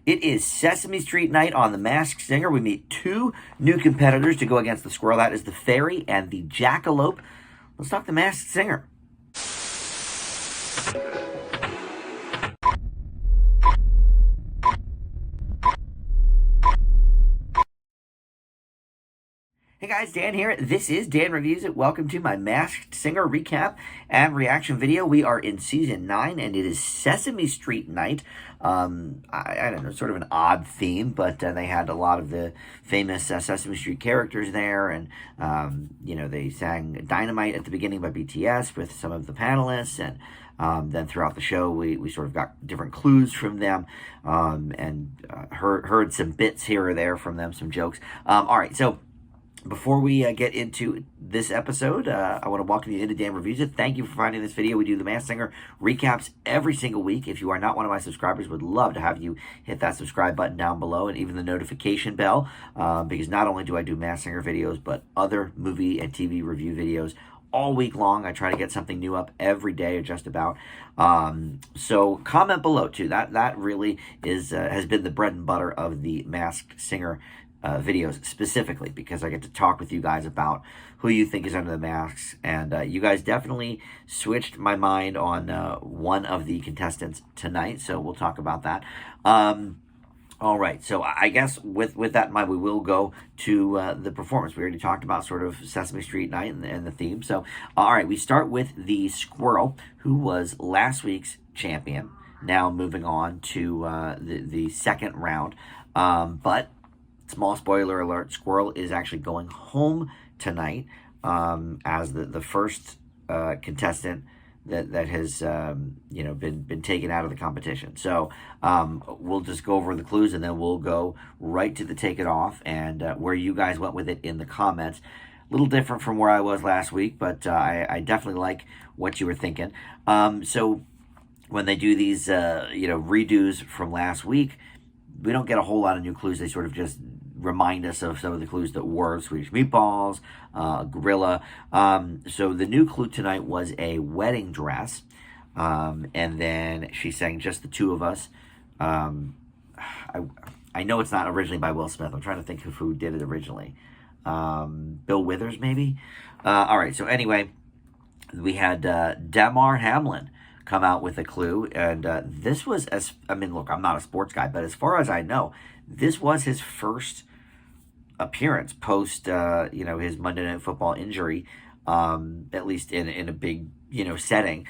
It is Sesame Street night on The Masked Singer. We meet two new competitors to go against the Squirrel. That is the Fairy and the Jackalope. Let's talk The Masked Singer. Hey guys, Dan here. This is Dan Reviews It. Welcome to my Masked Singer recap and reaction video. We are in season 9 and it is Sesame Street night. I don't know, sort of an odd theme, but they had a lot of the famous Sesame Street characters there, and they sang Dynamite at the beginning by BTS with some of the panelists, and then throughout the show we sort of got different clues from them, and heard some bits here or there from them, some jokes. All right, so before we get into this episode, I want to welcome you into Dan Reviews It. Thank you for finding this video. We do the Masked Singer recaps every single week. If you are not one of my subscribers, would love to have you hit that subscribe button down below and even the notification bell, because not only do I do Masked Singer videos, but other movie and TV review videos all week long. I try to get something new up every day or just about. So comment below too. That really is has been the bread and butter of the Masked Singer videos, specifically because I get to talk with you guys about who you think is under the masks, and you guys definitely switched my mind on one of the contestants tonight, so we'll talk about that. All right, so I guess with that in mind, we will go to the performance. We already talked about sort of Sesame Street night and the theme. So, all right, we start with the Squirrel, who was last week's champion. Now moving on to the second round, but small spoiler alert, Squirrel is actually going home tonight as the first contestant that has been taken out of the competition. So we'll just go over the clues and then we'll go right to the take it off and where you guys went with it in the comments. A little different from where I was last week, but I definitely like what you were thinking. So when they do these redos from last week, we don't get a whole lot of new clues. They sort of just remind us of some of the clues that were Swedish meatballs, gorilla. So the new clue tonight was a wedding dress. And then she sang Just the Two of Us. I know it's not originally by Will Smith. I'm trying to think of who did it originally. Bill Withers, maybe? All right, so anyway, we had Damar Hamlin come out with a clue, and this was, look, I'm not a sports guy, but as far as I know, this was his first appearance post, his Monday Night Football injury, at least in a big, setting.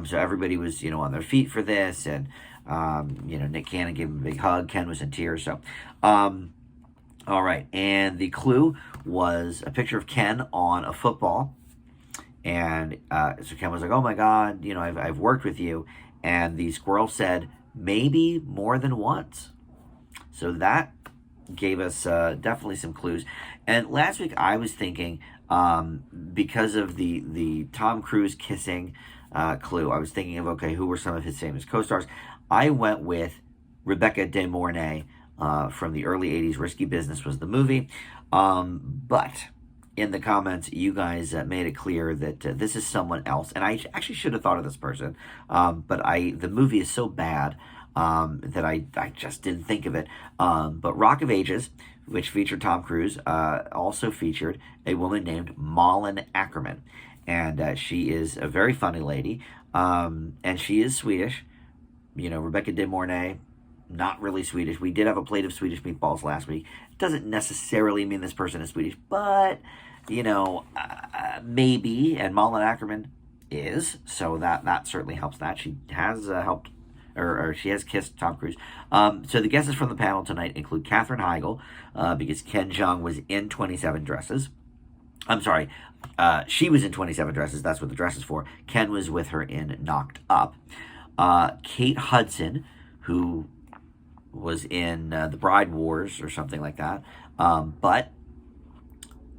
So everybody was, on their feet for this, and, Nick Cannon gave him a big hug. Ken was in tears, so, all right, and the clue was a picture of Ken on a football. And so Ken was like, oh my God, I've worked with you. And the Squirrel said, maybe more than once. So that gave us definitely some clues. And last week I was thinking, because of the Tom Cruise kissing clue, I was thinking of, okay, who were some of his famous co-stars? I went with Rebecca De Mornay from the early 80s. Risky Business was the movie. But in the comments, you guys made it clear that this is someone else. And I actually should have thought of this person, but the movie is so bad that I just didn't think of it. But Rock of Ages, which featured Tom Cruise, also featured a woman named Malin Ackerman. And she is a very funny lady, and she is Swedish. Rebecca De Mornay, not really Swedish. We did have a plate of Swedish meatballs last week. It doesn't necessarily mean this person is Swedish, but, maybe. And Malin Ackerman is, so that certainly helps that. She has helped, or she has kissed Tom Cruise. So the guesses from the panel tonight include Katherine Heigl, because Ken Jeong was in 27 dresses. I'm sorry, she was in 27 dresses. That's what the dress is for. Ken was with her in Knocked Up. Kate Hudson, who was in The Bride Wars or something like that. But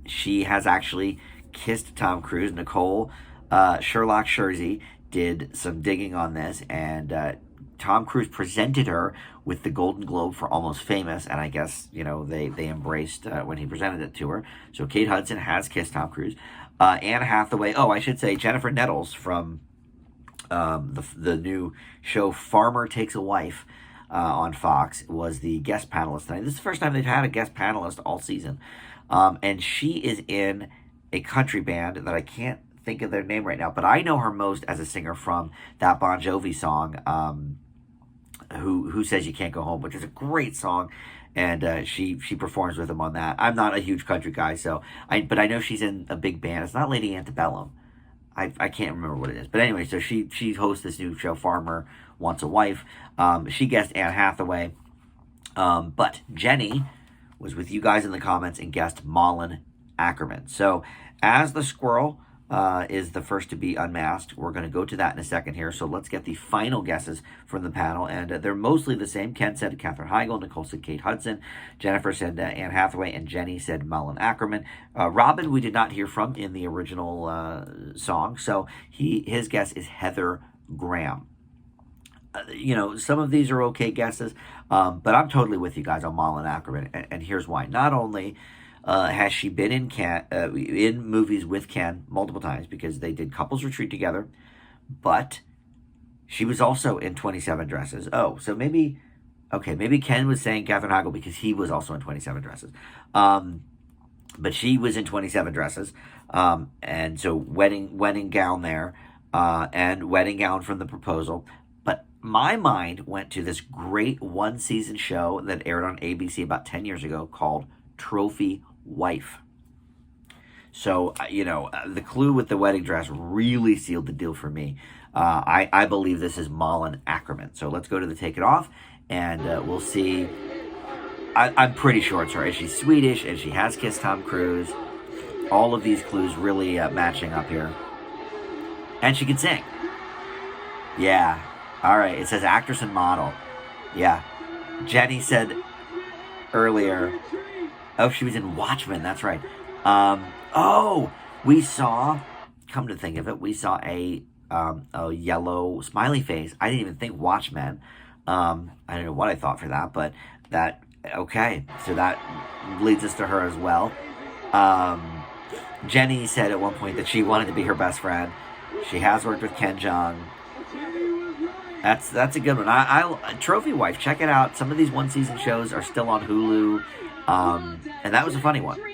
she has actually kissed Tom Cruise. Nicole Sherlock Shersey did some digging on this, and Tom Cruise presented her with the Golden Globe for Almost Famous, and I guess, they embraced when he presented it to her. So Kate Hudson has kissed Tom Cruise. Anne Hathaway, I should say Jennifer Nettles from the new show Farmer Takes a Wife. on Fox, was the guest panelist tonight. This is the first time they've had a guest panelist all season. And she is in a country band that I can't think of their name right now, but I know her most as a singer from that Bon Jovi song, Who Says You Can't Go Home, which is a great song. And she performs with him on that. I'm not a huge country guy, but I know she's in a big band. It's not Lady Antebellum. I can't remember what it is. But anyway, so she hosts this new show, Farmer Wants a Wife. She guessed Anne Hathaway. But Jenny was with you guys in the comments and guessed Malin Ackerman. So as the squirrel is the first to be unmasked, we're going to go to that in a second here. So let's get the final guesses from the panel. And they're mostly the same. Ken said Katherine Heigl, Nicole said Kate Hudson, Jennifer said Anne Hathaway, and Jenny said Malin Ackerman. Robin, we did not hear from in the original song. So his guess is Heather Graham. Some of these are okay guesses, but I'm totally with you guys on Malin Ackerman, and here's why. Not only has she been in movies with Ken multiple times because they did Couples Retreat together, but she was also in 27 Dresses. Oh, so maybe Ken was saying Katherine Heigl because he was also in 27 Dresses. But she was in 27 Dresses, and so wedding gown there, and wedding gown from The Proposal. But my mind went to this great one-season show that aired on ABC about 10 years ago called Trophy Wife. So, the clue with the wedding dress really sealed the deal for me. I believe this is Malin Ackerman. So let's go to the Take It Off, and we'll see. I'm pretty sure it's her. She's Swedish, and she has kissed Tom Cruise. All of these clues really matching up here. And she can sing. Yeah. All right. It says actress and model. Yeah. Jenny said earlier... Oh, she was in Watchmen. That's right. We saw, come to think of it, we saw a yellow smiley face. I didn't even think Watchmen. I don't know what I thought for that, but okay. So that leads us to her as well. Jenny said at one point that she wanted to be her best friend. She has worked with Ken Jeong. That's a good one. I Trophy Wife, check it out. Some of these one-season shows are still on Hulu. And that was a funny one. No,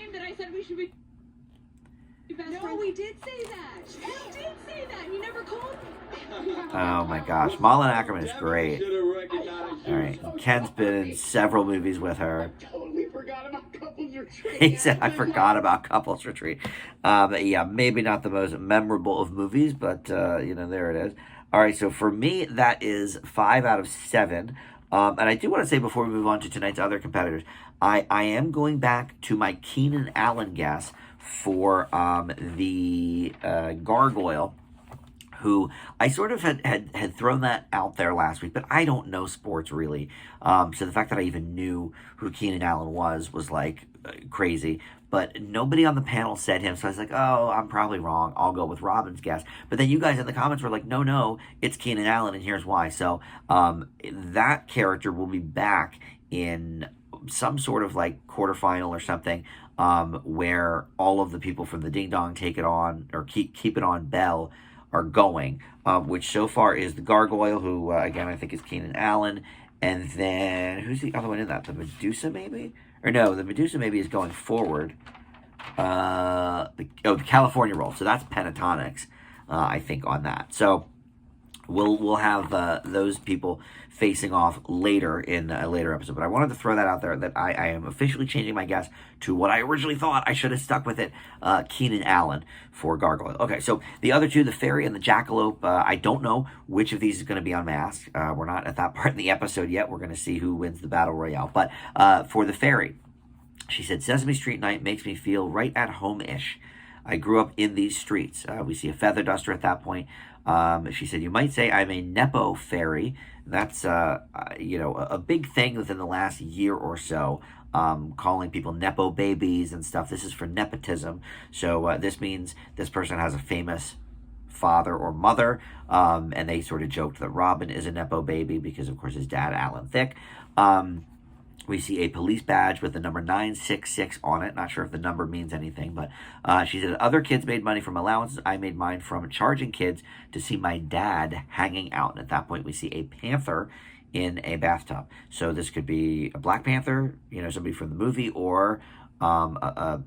we did say that. We did say that. You never called me. Oh my gosh. Malin Ackerman is great. All right. Ken's been in several movies with her. I totally forgot about Couples Retreat. He said, I forgot about Couples Retreat. Yeah, maybe not the most memorable of movies, but, there it is. All right. So for me, that is 5 out of 7. And I do want to say before we move on to tonight's other competitors, I am going back to my Keenan Allen guess for the gargoyle, who I sort of had thrown that out there last week, but I don't know sports really. So the fact that I even knew who Keenan Allen was like crazy. But nobody on the panel said him, so I was like, oh, I'm probably wrong. I'll go with Robin's guess. But then you guys in the comments were like, no, it's Keenan Allen, and here's why. So that character will be back in some sort of like quarterfinal or something, where all of the people from the Ding Dong Take It On or Keep It On Bell are going, which so far is the Gargoyle, who again I think is Keenan Allen, and then who's the other one in that? The Medusa maybe? Or no, the Medusa maybe is going forward. The California Roll. So that's Pentatonics, I think, on that. So we'll have those people facing off later in a later episode. But I wanted to throw that out there that I am officially changing my guess to what I originally thought. I should have stuck with it. Keenan Allen for Gargoyle. Okay, so the other two, the Fairy and the Jackalope, I don't know which of these is going to be unmasked. We're not at that part in the episode yet. We're going to see who wins the Battle Royale. But for the Fairy, she said, Sesame Street night makes me feel right at home-ish. I grew up in these streets. We see a feather duster at that point. She said, you might say I'm a Nepo fairy. That's, a big thing within the last year or so, calling people Nepo babies and stuff. This is for nepotism. So this means this person has a famous father or mother, and they sort of joked that Robin is a Nepo baby because, of course, his dad, Alan Thicke. We see a police badge with the number 966 on it. Not sure if the number means anything, but she said, other kids made money from allowances. I made mine from charging kids to see my dad hanging out. And at that point, we see a panther in a bathtub. So this could be a Black Panther, somebody from the movie, or Panther,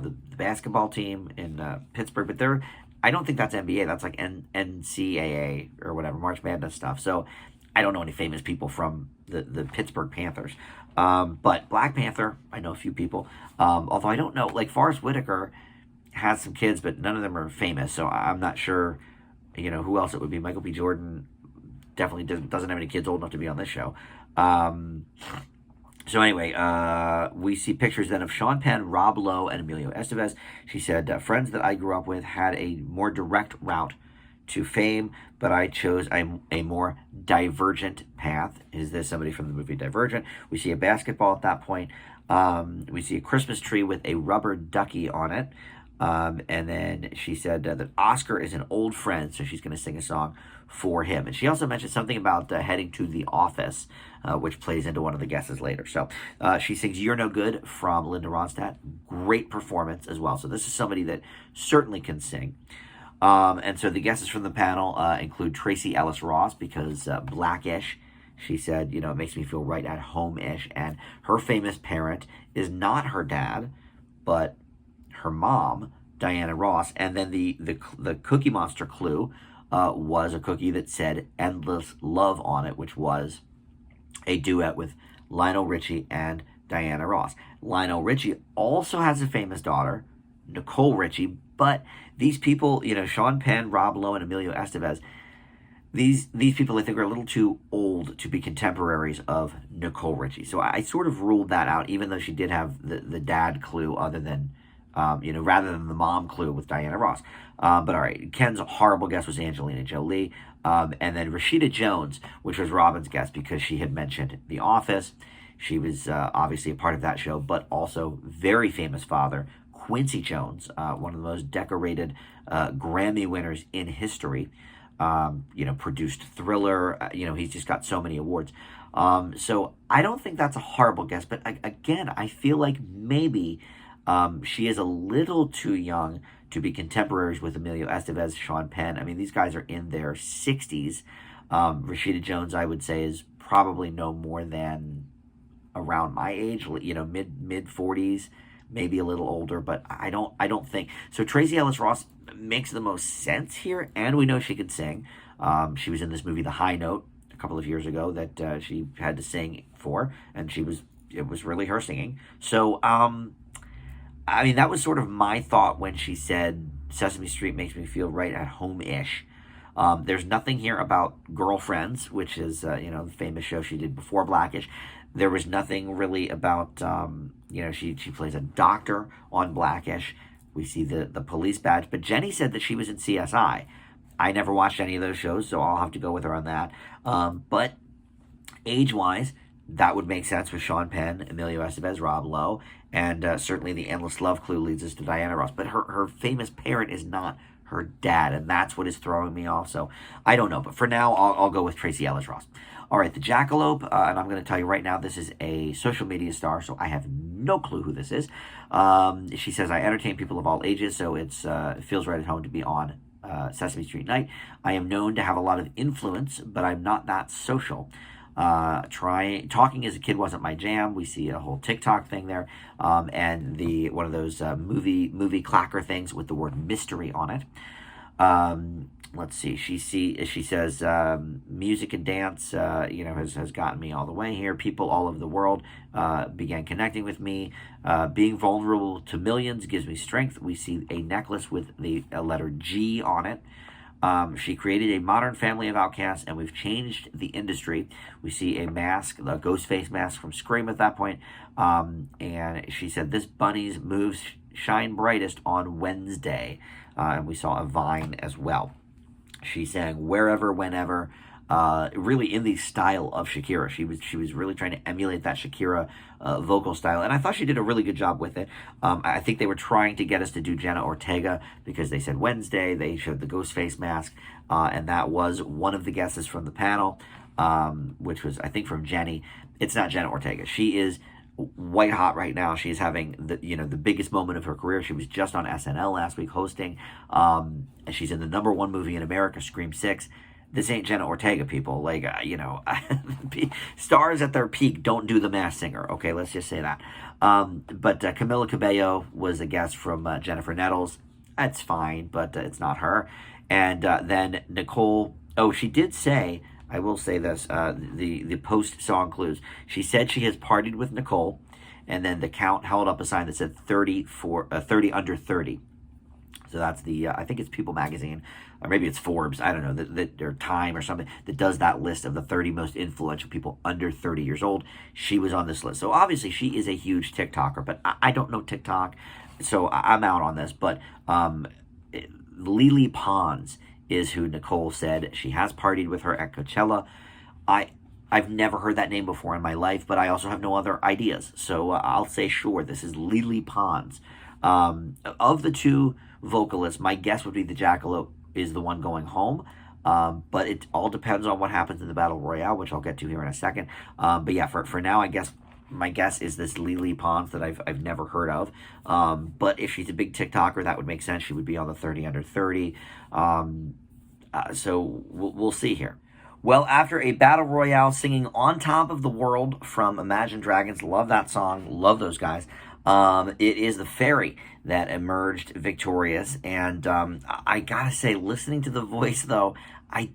the basketball team in Pittsburgh. But I don't think that's NBA. That's like NCAA or whatever, March Madness stuff. So I don't know any famous people from the Pittsburgh Panthers. But Black Panther, I know a few people. Although I don't know, like Forrest Whitaker has some kids, but none of them are famous. So I'm not sure, who else it would be. Michael B. Jordan definitely doesn't have any kids old enough to be on this show. So anyway, we see pictures then of Sean Penn, Rob Lowe, and Emilio Estevez. She said, friends that I grew up with had a more direct route to fame, but I chose a more divergent path. Is this somebody from the movie Divergent? We see a basketball at that point. We see a Christmas tree with a rubber ducky on it. And then she said that Oscar is an old friend, so she's going to sing a song for him. And she also mentioned something about heading to the office, which plays into one of the guesses later. So she sings You're No Good from Linda Ronstadt. Great performance as well. So this is somebody that certainly can sing. And so the guesses from the panel include Tracy Ellis Ross, because Blackish, she said, it makes me feel right at home-ish. And her famous parent is not her dad, but her mom, Diana Ross. And then the Cookie Monster clue was a cookie that said Endless Love on it, which was a duet with Lionel Richie and Diana Ross. Lionel Richie also has a famous daughter, Nicole Richie, but these people, Sean Penn, Rob Lowe, and Emilio Estevez, these people I think are a little too old to be contemporaries of Nicole Richie. So I sort of ruled that out, even though she did have the dad clue other than, rather than the mom clue with Diana Ross. But all right, Ken's horrible guess was Angelina Jolie. And then Rashida Jones, which was Robin's guess because she had mentioned The Office. She was obviously a part of that show, but also very famous father, Quincy Jones, one of the most decorated Grammy winners in history. Produced Thriller. He's just got so many awards. So I don't think that's a horrible guess. But again, I feel like maybe she is a little too young to be contemporaries with Emilio Estevez, Sean Penn. I mean, these guys are in their 60s. Rashida Jones, I would say, is probably no more than around my age, mid 40s. Maybe a little older, but I don't think so. Tracy Ellis Ross makes the most sense here, and we know she can sing. She was in this movie The High Note a couple of years ago that she had to sing for, and it was really her singing. So that was sort of my thought when she said Sesame Street makes me feel right at home-ish. There's nothing here about Girlfriends, which is the famous show she did before Blackish. There was nothing really about, she plays a doctor on Blackish. We see the police badge. But Jenny said that she was in CSI. I never watched any of those shows, so I'll have to go with her on that. But age-wise, that would make sense with Sean Penn, Emilio Estevez, Rob Lowe. And certainly the Endless Love clue leads us to Diana Ross. But her famous parent is not her dad, and that's what is throwing me off. So I don't know. But for now, I'll go with Tracy Ellis Ross. All right, the Jackalope, and I'm going to tell you right now, this is a social media star, so I have no clue who this is. She says, I entertain people of all ages, so it feels right at home to be on Sesame Street Night. I am known to have a lot of influence, but I'm not that social. Talking as a kid wasn't my jam. We see a whole TikTok thing there, and one of those movie clacker things with the word mystery on it. Let's see. She says music and dance, has gotten me all the way here. People all over the world began connecting with me. Being vulnerable to millions gives me strength. We see a necklace with the letter G on it. She created a modern family of outcasts, and we've changed the industry. We see a mask, the ghost face mask from Scream at that point. And she said, this bunny's moves shine brightest on Wednesday. And we saw a vine as well. She sang Wherever, Whenever, really in the style of Shakira. She was really trying to emulate that Shakira vocal style, and I thought she did a really good job with it. I think they were trying to get us to do Jenna Ortega because they said Wednesday. They showed the ghost face mask, and that was one of the guesses from the panel, which was, I think, from Jenny. It's not Jenna Ortega. She is white hot right now. She is having the biggest moment of her career. She was just on SNL last week hosting. And she's in the #1 movie in America, Scream 6. this ain't Jenna Ortega, people. Like, stars at their peak don't do the Masked Singer. Okay, let's just say that. But Camila Cabello was a guest from Jennifer Nettles. That's fine, but it's not her. And then Nicole, she did say, I will say this, the post-song clues. She said she has partied with Nicole, and then the count held up a sign that said 30 under 30. So that's the, I think it's People Magazine, or maybe it's Forbes, I don't know, that or Time or something, that does that list of the 30 most influential people under 30 years old. She was on this list. So obviously she is a huge TikToker, but I don't know TikTok, so I'm out on this. But Lily Pons is who Nicole said she has partied with her at Coachella. I've never heard that name before in my life, but I also have no other ideas. So I'll say sure, this is Lily Pons. Of the two vocalists, my guess would be the Jackalope is the one going home. But it all depends on what happens in the Battle Royale, which I'll get to here in a second. But yeah, for now, I guess my guess is this Lily Pons that I've never heard of. But if she's a big TikToker, that would make sense. She would be on the 30 under 30. So we'll see here. Well, after a Battle Royale singing On Top of the World from Imagine Dragons, love that song, love those guys. It is the Fairy that emerged victorious, and I gotta say, listening to the voice though, I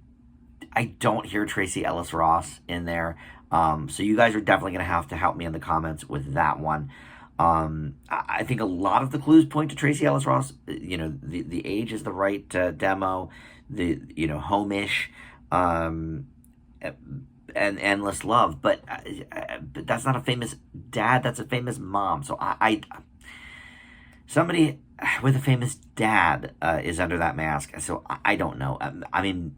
don't hear Tracee Ellis Ross in there. So you guys are definitely gonna have to help me in the comments with that one. I think a lot of the clues point to Tracee Ellis Ross. The age is the right demo. Home-ish. And Endless Love, but that's not a famous dad, that's a famous mom. So somebody with a famous dad is under that mask. So I don't know. I mean,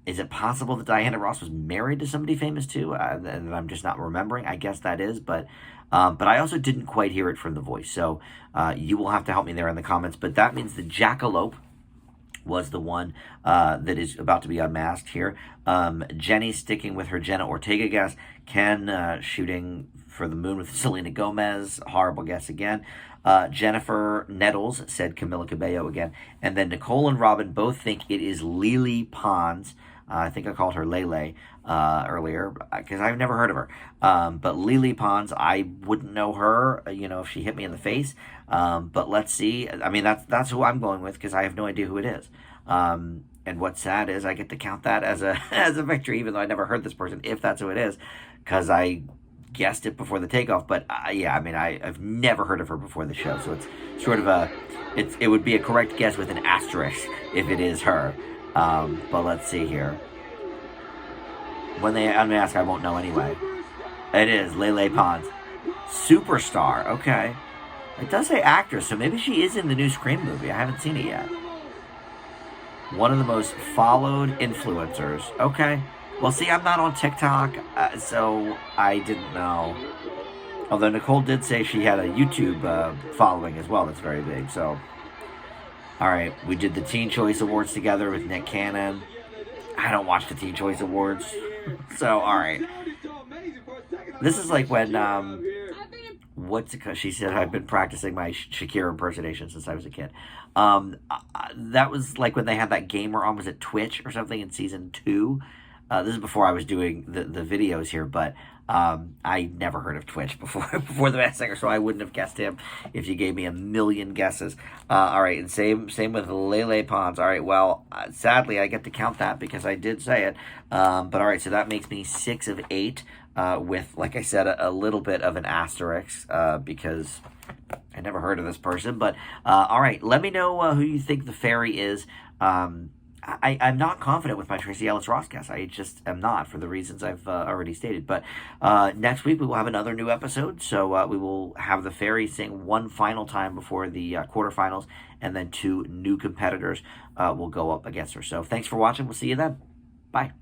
is it possible that Diana Ross was married to somebody famous too, and I'm just not remembering? I guess that is, but I also didn't quite hear it from the voice. So you will have to help me there in the comments. But that means the Jackalope was the one that is about to be unmasked here. Jenny sticking with her Jenna Ortega guess. Ken shooting for the moon with Selena Gomez. Horrible guess again. Jennifer Nettles said Camila Cabello again. And then Nicole and Robin both think it is Lily Pons. I think I called her Lele earlier because I've never heard of her. But Lily Pons, I wouldn't know her, if she hit me in the face. But let's see. I mean, that's who I'm going with because I have no idea who it is. And what's sad is I get to count that as a victory, even though I never heard this person, if that's who it is, because I guessed it before the takeoff. But yeah, I mean, I've never heard of her before the show, so it's sort of it would be a correct guess with an asterisk if it is her. But let's see here. When they unmask, I won't know anyway. It is Lele Pons. Superstar, okay. It does say actress, so maybe she is in the new Scream movie. I haven't seen it yet. One of the most followed influencers. Okay. Well, see, I'm not on TikTok, so I didn't know. Although Nicole did say she had a YouTube following as well that's very big, so. All right, we did the Teen Choice Awards together with Nick Cannon. I don't watch the Teen Choice Awards, so all right. This is like when, what's it called? She said, I've been practicing my Shakira impersonation since I was a kid. That was like when they had that gamer on, was it Twitch or something in season 2? This is before I was doing the videos here, but I never heard of Twitch before the Masked Singer, so I wouldn't have guessed him if you gave me a million guesses. All right, and same with Lele Pons. All right, well, sadly, I get to count that because I did say it. But all right, so that makes me 6 of 8 with, like I said, a little bit of an asterisk because I never heard of this person. But all right, let me know who you think the Fairy is. I'm not confident with my Tracee Ellis Ross guess. I just am not, for the reasons I've already stated. But next week we will have another new episode. So we will have the Fairy sing one final time before the quarterfinals, and then 2 new competitors will go up against her. So thanks for watching. We'll see you then. Bye.